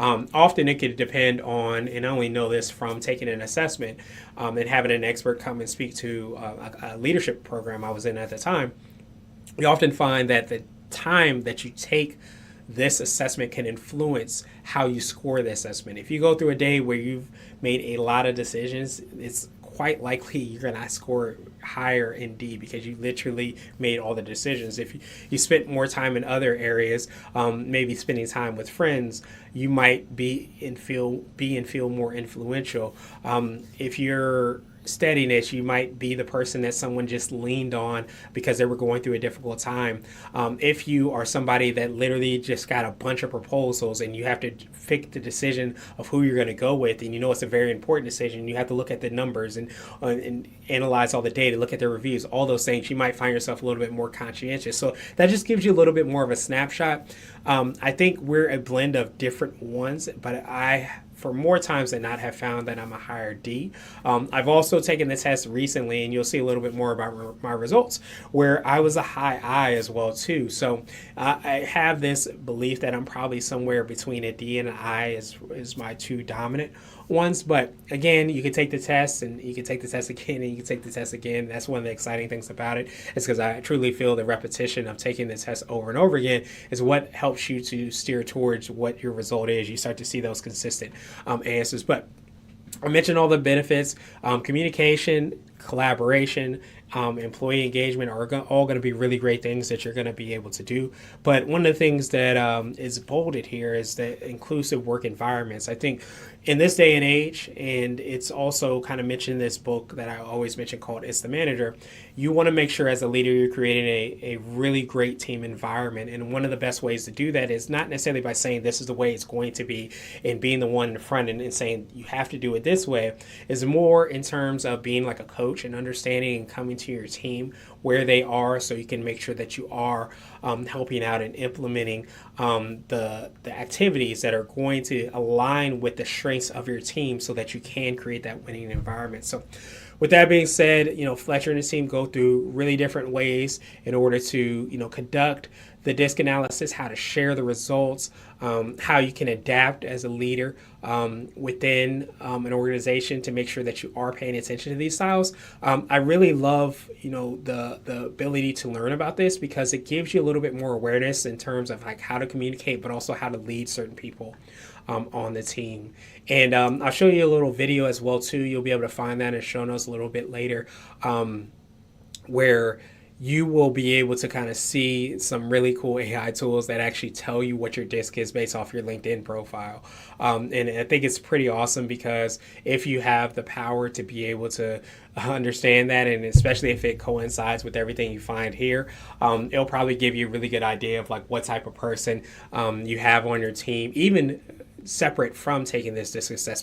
Often it could depend on, and I only know this from taking an assessment and having an expert come and speak to a leadership program I was in at the time. We often find that the time that you take this assessment can influence how you score the assessment. If you go through a day where you've made a lot of decisions, it's quite likely you're going to score higher in D because you literally made all the decisions. If you spent more time in other areas, maybe spending time with friends, you might be and feel more influential. If you're steadiness, you might be the person that someone just leaned on because they were going through a difficult time. If you are somebody that literally just got a bunch of proposals and you have to pick the decision of who you're going to go with, and you know it's a very important decision, you have to look at the numbers and analyze all the data, look at the reviews, all those things, you might find yourself a little bit more conscientious. So that just gives you a little bit more of a snapshot. I think we're a blend of different ones, but I, for more times than not, have found that I'm a higher D. I've also taken the test recently, and you'll see a little bit more about my results, where I was a high I as well too. So I have this belief that I'm probably somewhere between a D and an I is my two dominant ones. But again, you can take the test and you can take the test again and you can take the test again. That's one of the exciting things about it, is because I truly feel the repetition of taking the test over and over again is what helps you to steer towards what your result is. You start to see those consistent answers. But I mentioned all the benefits. Communication, collaboration, employee engagement are all going to be really great things that you're going to be able to do. But one of the things that is bolded here is the inclusive work environments. I think in this day and age, and it's also kind of mentioned in this book that I always mention called It's the Manager, you want to make sure as a leader you're creating a really great team environment. And one of the best ways to do that is not necessarily by saying this is the way it's going to be and being the one in the front and saying you have to do it this way, is more in terms of being like a coach and understanding and coming to your team where they are, so you can make sure that you are helping out and implementing the activities that are going to align with the strengths of your team so that you can create that winning environment. So with that being said, Fletcher and his team go through really different ways in order to, conduct the DISC analysis, how to share the results, how you can adapt as a leader within an organization to make sure that you are paying attention to these styles. I really love, the ability to learn about this because it gives you a little bit more awareness in terms of like how to communicate, but also how to lead certain people on the team. And I'll show you a little video as well too. You'll be able to find that in show notes a little bit later, where you will be able to kind of see some really cool AI tools that actually tell you what your DISC is based off your LinkedIn profile. And I think it's pretty awesome because if you have the power to be able to understand that, and especially if it coincides with everything you find here, it'll probably give you a really good idea of like what type of person you have on your team, even separate from taking this DISC assessment.